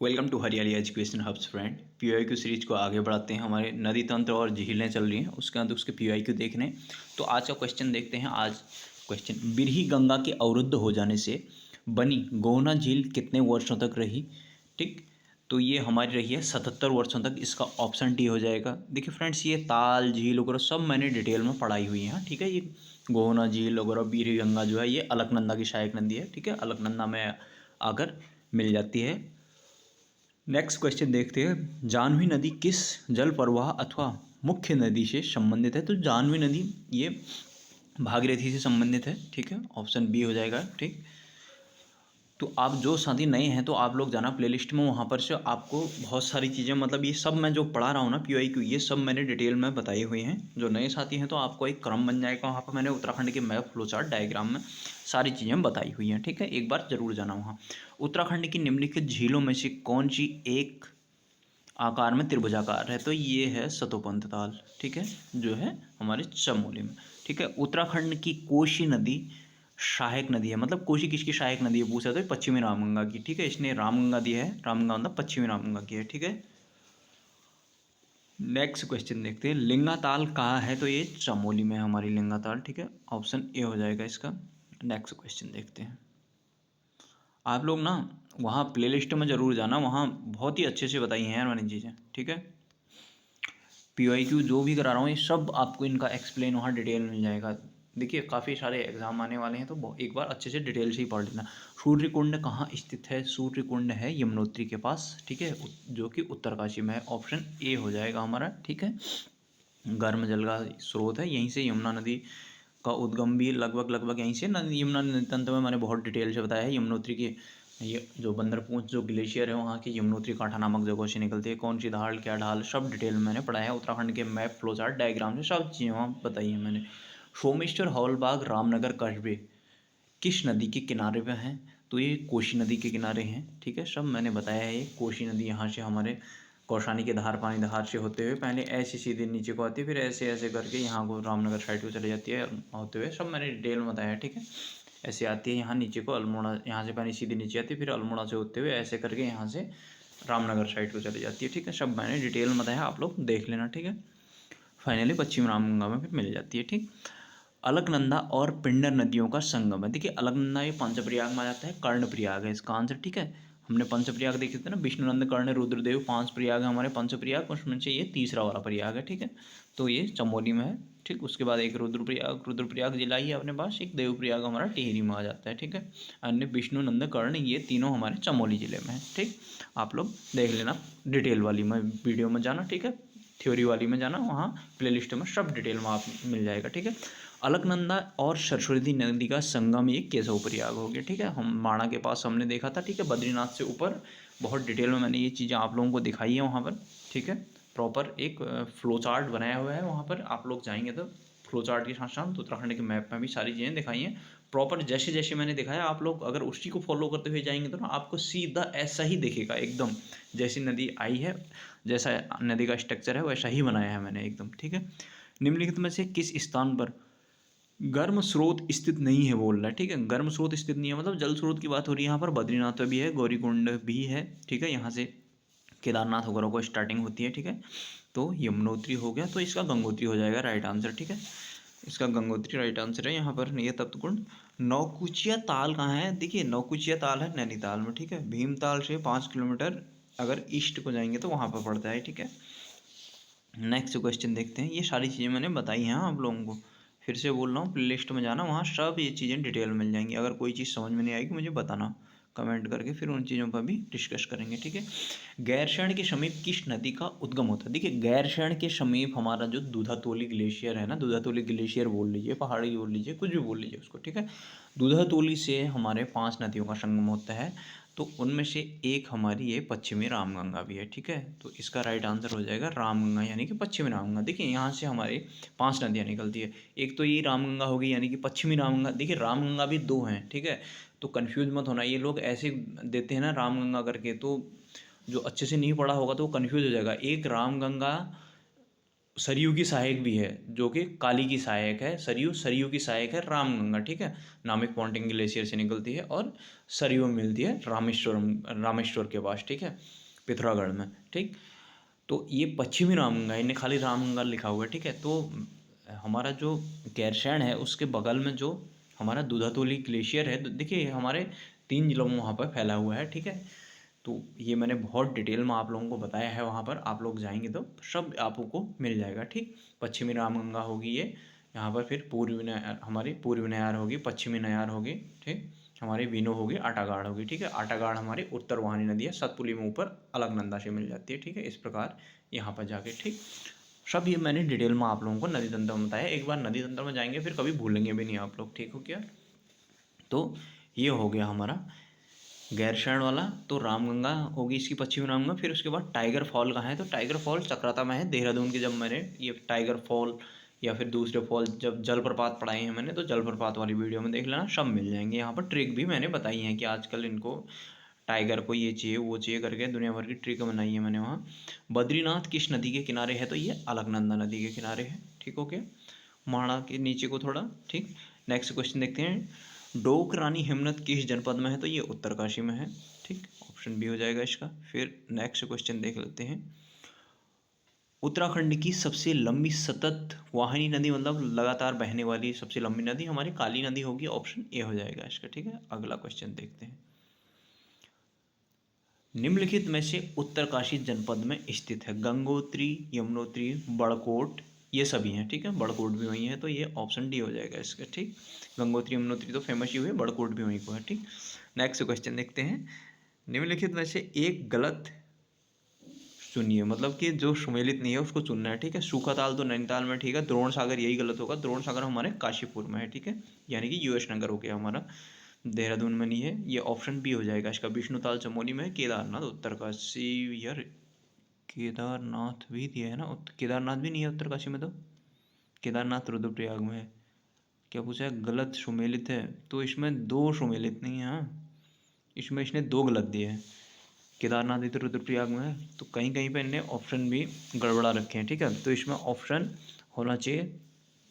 Welcome to Hariyali education hubs friend. PYQ series को आगे बढ़ाते हैं। हमारे नदी तंत्र और झीलें चल रही हैं, उसके अंदर उसके पीवाईक्यू देखने। तो आज का क्वेश्चन देखते हैं। आज क्वेश्चन, बिरही गंगा के अवरुद्ध हो जाने से बनी गोहना झील कितने वर्षों तक रही? ठीक, तो ये हमारी रही है 77 वर्षों तक। इसका ऑप्शन डी हो जाएगा। देखिए फ्रेंड्स, ये ताल झील वगैरह सब मैंने डिटेल में पढ़ाई हुई है। ठीक है, ये गोहना झील वगैरह बिरही गंगा जो है ये अलकनंदा की सहायक नदी है। ठीक है, अलकनंदा में आकर मिल जाती है। नेक्स्ट क्वेश्चन देखते हैं। जाह्नवी नदी किस जल प्रवाह अथवा मुख्य नदी से संबंधित है? तो जाह्नवी नदी ये भागीरथी से संबंधित है। ठीक है, ऑप्शन बी हो जाएगा। ठीक, तो आप जो साथी नए हैं तो आप लोग जाना प्लेलिस्ट में, वहाँ पर से आपको बहुत सारी चीज़ें, मतलब ये सब मैं जो पढ़ा रहा हूँ ना पीवाईक्यू, ये सब मैंने डिटेल में बताई हुई हैं। जो नए साथी हैं तो आपको एक क्रम बन जाएगा। वहाँ पर मैंने उत्तराखंड के मैप, फ्लो चार्ट, डायग्राम में सारी चीज़ें बताई हुई हैं। ठीक है, एक बार जरूर जाना वहाँ। उत्तराखंड की निम्नलिखित झीलों में से कौन सी एक आकार में त्रिभुजाकार है? तो ये है सतोपंत ताल। ठीक है, जो है हमारे चमोली में। ठीक है, उत्तराखंड की कोशी नदी सहायक नदी है। मतलब कोशी किसकी सहायक नदी है पूछा तो पश्चिमी रामगंगा की। ठीक है, इसने रामगंगा दिया है, रामगंगा मतलब पश्चिमी रामगंगा की है। ठीक है, नेक्स्ट क्वेश्चन देखते हैं। लिंगाताल कहाँ है? तो ये चमोली में है हमारी लिंगाताल। ठीक है, ऑप्शन ए हो जाएगा इसका। नेक्स्ट क्वेश्चन देखते हैं। आप लोग ना वहाँ प्लेलिस्ट में ज़रूर जाना, वहाँ बहुत ही अच्छे से बताई हैं यार मैंने चीज़ें। ठीक है, पीवाईक्यू जो भी करा रहा हूँ ये सब आपको इनका एक्सप्लेन वहाँ डिटेल मिल जाएगा। देखिए काफ़ी सारे एग्जाम आने वाले हैं तो एक बार अच्छे से डिटेल से ही पढ़ लेना। सूर्य कुंड कहाँ स्थित है? सूर्य कुंड है यमुनोत्री के पास। ठीक है, जो कि उत्तरकाशी में है। ऑप्शन ए हो जाएगा हमारा। ठीक है, गर्म जल का स्रोत है, यहीं से यमुना नदी का उद्गम भी लगभग यहीं से यमुना नदी तंत्र में मैंने बहुत डिटेल से बताया है। यमुनोत्री की ये जो बंदरपूंछ जो ग्लेशियर है वहाँ की यमुनोत्री कांठा नामक जगह से निकलती है। कौन सी ढाल, क्या ढाल, सब डिटेल में मैंने पढ़ाया है। उत्तराखंड के मैप, फ्लो चार्ट, डायग्राम से सब चीज़ें वहाँ बताई हैं मैंने। सोमेश्वर, हौलबाग, रामनगर, कस्बे किस नदी के किनारे पे हैं? तो ये कोशी नदी के किनारे हैं। ठीक है, सब मैंने बताया है। ये कोशी नदी यहाँ से हमारे कौशानी के धार, पानी धार से होते हुए पहले ऐसे सीधे नीचे को आती है, फिर ऐसे ऐसे करके यहाँ को रामनगर साइड को चली जाती है होते हुए। सब मैंने डिटेल में बताया है। ठीक है, ऐसे आती है यहाँ नीचे को अल्मोड़ा, यहाँ से पानी सीधे नीचे आती है, फिर अल्मोड़ा से होते हुए ऐसे करके यहाँ से रामनगर साइड को चली जाती है। ठीक है, सब मैंने डिटेल में बताया, आप लोग देख लेना। ठीक है, फाइनली पश्चिम रामगंगा में फिर मिल जाती है। ठीक, अलकनंदा और पिंडर नदियों का संगम है। देखिए अलकनंदा ये पंचप्रयाग में आ जाता है, कर्णप्रयाग है इसका आंसर। ठीक है, हमने पंचप्रयाग देखे थे ना, विष्णुनंद, कर्ण, रुद्रदेव, 5 प्रयाग है हमारे पंचप्रयाग, उसमें से ये तीसरा वाला प्रयाग है। ठीक है, तो ये चमोली में है। ठीक, उसके बाद एक रुद्रप्रयाग, रुद्रप्रयाग जिला ही है अपने पास। एक देवप्रयाग हमारा टिहरी में आ जाता है। ठीक है, अन्य विष्णुनंद, कर्ण, ये तीनों हमारे चमोली जिले में है। ठीक, आप लोग देख लेना डिटेल वाली में वीडियो में जाना। ठीक है, थ्योरी वाली में जाना, वहाँ प्लेलिस्ट में सब डिटेल में आप मिल जाएगा। ठीक है, अलकनंदा और सरस्वती नदी का संगम ये केशव प्रयाग हो गया। ठीक है, हम माणा के पास हमने देखा था। ठीक है, बद्रीनाथ से ऊपर बहुत डिटेल में मैंने ये चीज़ें आप लोगों को दिखाई है वहाँ पर। ठीक है, प्रॉपर एक फ्लो चार्ट बनाया हुआ है वहाँ पर। आप लोग जाएंगे तो फ्लो चार्ट के साथ साथ उत्तराखंड के मैप में भी सारी चीज़ें दिखाई हैं प्रॉपर, जैसे जैसे मैंने दिखाया। आप लोग अगर उसी को फॉलो करते हुए जाएंगे तो ना आपको सीधा ऐसा ही दिखेगा एकदम, जैसी नदी आई है, जैसा नदी का स्ट्रक्चर है वैसा ही बनाया है मैंने एकदम। ठीक है, निम्नलिखित में से किस स्थान पर गर्म स्रोत स्थित नहीं है बोल रहा है? ठीक है, गर्म स्रोत स्थित नहीं है मतलब जल स्रोत की बात हो रही है यहाँ पर। बद्रीनाथ भी है, गौरीकुंड भी है। ठीक है, यहाँ से केदारनाथ वगैरह को स्टार्टिंग होती है। ठीक है, तो यमुनोत्री हो गया, तो इसका गंगोत्री हो जाएगा राइट आंसर। ठीक है, इसका गंगोत्री राइट आंसर है यहाँ पर। नहीं है तप्तकुंड। नौकुचिया ताल कहाँ है? देखिए नौकुचिया ताल है नैनीताल में। ठीक है, भीमताल से 5 किलोमीटर अगर ईस्ट को जाएंगे तो वहाँ पर पड़ता है। ठीक है, नेक्स्ट क्वेश्चन देखते हैं। ये सारी चीज़ें मैंने बताई हैं आप लोगों को, फिर से बोल रहा हूँ प्लेलिस्ट में जाना, वहाँ सब ये चीज़ें डिटेल मिल जाएंगी। अगर कोई चीज़ समझ में नहीं आएगी मुझे बताना कमेंट करके, फिर उन चीज़ों पर भी डिस्कस करेंगे। ठीक है, गैरसैंण के समीप किस नदी का उद्गम होता है? देखिए गैरसैंण के समीप हमारा जो दूधातोली ग्लेशियर है ना, दूधातोली ग्लेशियर बोल लीजिए, पहाड़ी बोल लीजिए, कुछ भी बोल लीजिए उसको। ठीक है, दूधातोली से हमारे 5 नदियों का संगम होता है, तो उनमें से एक हमारी ये पश्चिमी रामगंगा भी है। ठीक है, तो इसका राइट आंसर हो जाएगा रामगंगा, यानी कि पश्चिमी रामगंगा। देखिए यहाँ से हमारे 5 नदियाँ निकलती है। एक तो ये रामगंगा होगी यानी कि पश्चिमी रामगंगा। देखिए रामगंगा भी 2 हैं। ठीक है, तो कन्फ्यूज मत होना, ये लोग ऐसे देते हैं ना रामगंगा करके, तो जो अच्छे से नहीं पढ़ा होगा तो वो कन्फ्यूज हो जाएगा। एक रामगंगा सरयू की सहायक भी है, जो कि काली की सहायक है। सरयू की सहायक है रामगंगा, ठीक है। नामिक माउंटेन ग्लेशियर से निकलती है और सरयू मिलती है रामेश्वर के पास, ठीक है, पिथौरागढ़ में, ठीक। तो ये पश्चिमी रामगंगा, इन्हें खाली रामगंगा लिखा हुआ है, ठीक है। तो हमारा जो गैरसैंण है उसके बगल में जो हमारा दूधातोली ग्लेशियर है, देखिए हमारे 3 जिलों में वहाँ पर फैला हुआ है, ठीक है। तो ये मैंने बहुत डिटेल में आप लोगों को बताया है, वहाँ पर आप लोग जाएंगे तो सब आपको मिल जाएगा, ठीक। पश्चिमी रामगंगा होगी ये, यहाँ पर फिर पूर्वी नयार, हमारी पूर्वी नयार होगी, पश्चिमी नयार होगी, ठीक। हमारी बीनो होगी, आटागाड़ होगी, ठीक है। आटागाड़ हमारी उत्तर वाहिनी नदी है, सतपुली में ऊपर अलकनंदा से मिल जाती है, ठीक है। इस प्रकार यहाँ पर जाके, ठीक। सब ये मैंने डिटेल में आप लोगों को नदी तंत्र में बताया। एक बार नदी तंत्र में जाएंगे फिर कभी भूलेंगे भी नहीं आप लोग, ठीक हो क्या। तो ये हो गया हमारा गैरसैंण वाला। तो रामगंगा होगी इसकी पश्चिमी रामगंगा। फिर उसके बाद टाइगर फॉल कहाँ है, तो टाइगर फॉल चक्राता में है, देहरादून के। जब मैंने ये टाइगर फॉल या फिर दूसरे फॉल, जब जलप्रपात पढ़ाए हैं मैंने, तो जलप्रपात वाली वीडियो में देख लेना, सब मिल जाएंगे। यहाँ पर ट्रिक भी मैंने बताई है कि आजकल इनको टाइगर को ये चाहिए वो चाहिए करके दुनिया भर की ट्रिक बनाई है मैंने वहाँ। बद्रीनाथ किस नदी के किनारे है, तो ये अलकनंदा नदी के किनारे है, ठीक। ओके, माणा के नीचे को थोड़ा, ठीक। नेक्स्ट क्वेश्चन देखते हैं। डोक रानी हिमनद किस जनपद में है, तो ये उत्तरकाशी में है, ठीक। ऑप्शन बी हो जाएगा इसका। फिर नेक्स्ट क्वेश्चन देख लेते हैं। उत्तराखंड की सबसे लंबी सतत वाहिनी नदी, मतलब लगातार बहने वाली सबसे लंबी नदी हमारी काली नदी होगी। ऑप्शन ए हो जाएगा इसका, ठीक है। अगला क्वेश्चन देखते हैं। निम्नलिखित में से उत्तरकाशी जनपद में स्थित है, गंगोत्री, यमुनोत्री, बड़कोट, ये सभी हैं, ठीक है। बड़कोट भी वहीं है, तो ये ऑप्शन डी हो जाएगा इसका, ठीक। गंगोत्री यमुनोत्री तो फेमस ही हुए, बड़कोट भी वहीं को है, ठीक। नेक्स्ट क्वेश्चन देखते हैं। निम्नलिखित में से एक गलत चुनिए, मतलब कि जो सुमेलित नहीं है उसको चुनना है, ठीक है। सूखा ताल तो नैनीताल में, ठीक है। द्रोण सागर यही गलत होगा, द्रोण सागर हमारे काशीपुर में है, ठीक है। यानी कि यूएस नगर हो गया हमारा, देहरादून में नहीं है। ये ऑप्शन बी हो जाएगा इसका। विष्णुताल चमोली में है। केदारनाथ उत्तरकाशी, यार केदारनाथ भी दिया है ना, केदारनाथ भी नहीं है उत्तरकाशी में, तो केदारनाथ रुद्रप्रयाग में है। क्या पूछा है, गलत सुमेलित है, तो इसमें 2 सुमेलित नहीं है, हाँ, इसमें इसने 2 गलत दिए हैं। केदारनाथ इधर रुद्रप्रयाग में है, तो कहीं कहीं पे इन्हें ऑप्शन भी गड़बड़ा रखे हैं, ठीक है। तो इसमें ऑप्शन होना चाहिए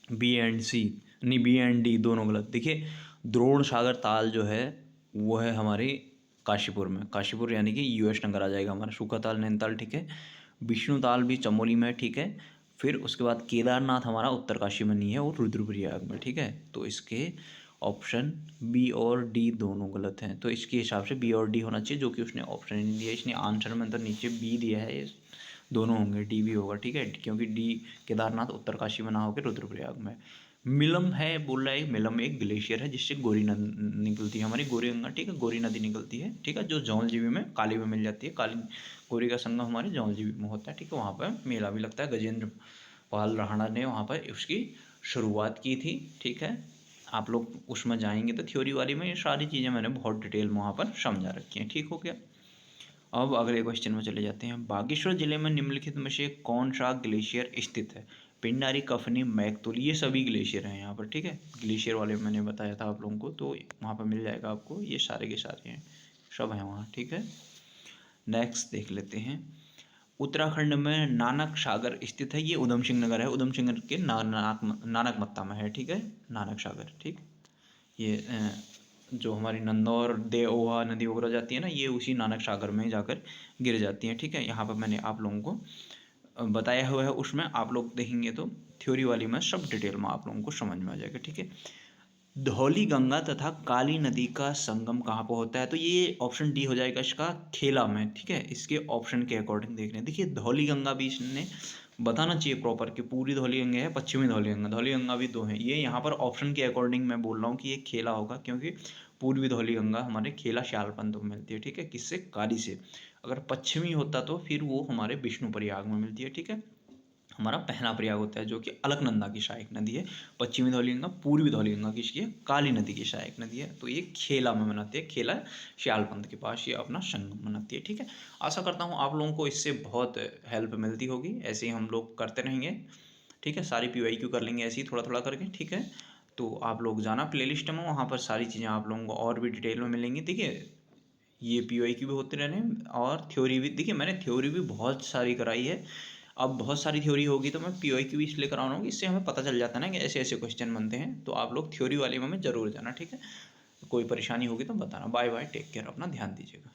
बी एंड सी, नहीं बी एंड डी दोनों गलत। देखिए द्रोण सागर ताल जो है वो है हमारी काशीपुर में, काशीपुर यानी कि यूएस नगर आ जाएगा हमारा। सूखा ताल नैनीताल, ठीक है। विष्णु ताल भी चमोली में, ठीक है। फिर उसके बाद केदारनाथ हमारा उत्तरकाशी में नहीं है और रुद्रप्रयाग में, ठीक है। तो इसके ऑप्शन बी और डी दोनों गलत हैं। तो इसके हिसाब से बी और डी होना चाहिए, जो कि उसने ऑप्शन ही नहीं दिया। इसने आंसर में अंदर नीचे बी दिया है, ये दोनों होंगे, डी भी होगा, ठीक है। क्योंकि डी केदारनाथ उत्तरकाशी में ना होकर रुद्रप्रयाग में। मिलम है बोल रहा है, मिलम एक ग्लेशियर है जिससे गोरी नदी निकलती है, हमारी गोरी गंगा, ठीक है। गोरी नदी निकलती है, ठीक है, जो जौलजीबी में काली में मिल जाती है। काली गोरी का संगम हमारे जौलजीबी में होता है, ठीक है। वहाँ पर मेला भी लगता है। गजेंद्र पाल राणा ने वहाँ पर उसकी शुरुआत की थी, ठीक है। आप लोग उसमें जाएंगे तो थ्योरी वाली में ये सारी चीज़ें मैंने बहुत डिटेल में वहाँ पर समझा रखी हैं, ठीक हो गया। अब अगले क्वेश्चन में चले जाते हैं। बागेश्वर जिले में निम्नलिखित में से कौन सा ग्लेशियर स्थित है, पिंडारी, कफनी, मैकतुल, ये सभी ग्लेशियर हैं यहाँ पर, ठीक है। ग्लेशियर वाले मैंने बताया था आप लोगों को, तो वहाँ पर मिल जाएगा आपको, ये सारे के सारे हैं, सब हैं वहाँ, ठीक है। नेक्स्ट देख लेते हैं। उत्तराखंड में नानक सागर स्थित है, ये उधम सिंह नगर है, उधम सिंह नगर के नानक मत्ता में है, ठीक है। नानक सागर, ठीक। ये जो हमारी नंदौर देओहा नदी वगैरह जाती है ना, ये उसी नानक सागर में जाकर गिर जाती हैं, ठीक है। यहाँ पर मैंने आप लोगों को बताया हुआ है, उसमें आप लोग देखेंगे तो थ्योरी वाली में सब डिटेल में आप लोगों को समझ में आ जाएगा, ठीक है। धौली गंगा तथा काली नदी का संगम कहाँ पर होता है, तो ये ऑप्शन डी हो जाएगा इसका, खेला में, ठीक है। इसके ऑप्शन के अकॉर्डिंग देख रहे हैं। देखिए धौली गंगा भी इसने बताना चाहिए प्रॉपर कि पूरी धौली गंगा है, पश्चिमी धौली गंगा भी 2 हैं। ये यहाँ पर ऑप्शन के अकॉर्डिंग मैं बोल रहा हूँ कि ये खेला होगा, क्योंकि पूर्वी धौली गंगा हमारे खेला श्यालपंथ में मिलती है, ठीक है। किससे, काली से। अगर पश्चिमी होता तो फिर वो हमारे विष्णु प्रयाग में मिलती है, ठीक है। हमारा पहला प्रयाग होता है जो कि अलकनंदा की सहायक नदी है। पश्चिमी धौली गंगा, पूर्वी धौली गंगा किसकी है, काली नदी की सहायक नदी है। तो ये खेला में बनाती है, खेला श्यालपंथ के पास ये अपना संगम बनाती है, ठीक है। आशा करता हूँ आप लोगों को इससे बहुत हेल्प मिलती होगी। ऐसे ही हम लोग करते रहेंगे, ठीक है। सारी PYQ कर लेंगे ऐसे ही थोड़ा थोड़ा करके, ठीक है। तो आप लोग जाना प्लेलिस्ट में, वहाँ पर सारी चीज़ें आप लोगों को और भी डिटेल में मिलेंगी, देखिए। ये PYQ भी होते रहने और थ्योरी भी, देखिए मैंने थ्योरी भी बहुत सारी कराई है। अब बहुत सारी थ्योरी होगी तो मैं PYQ इसलिए करा रहा हूँ कि इससे हमें पता चल जाता है ना कि ऐसे ऐसे क्वेश्चन बनते हैं। तो आप लोग थ्योरी वाले में ज़रूर जाना, ठीक है। कोई परेशानी होगी तो बताना। बाय बाय, टेक केयर, अपना ध्यान दीजिएगा।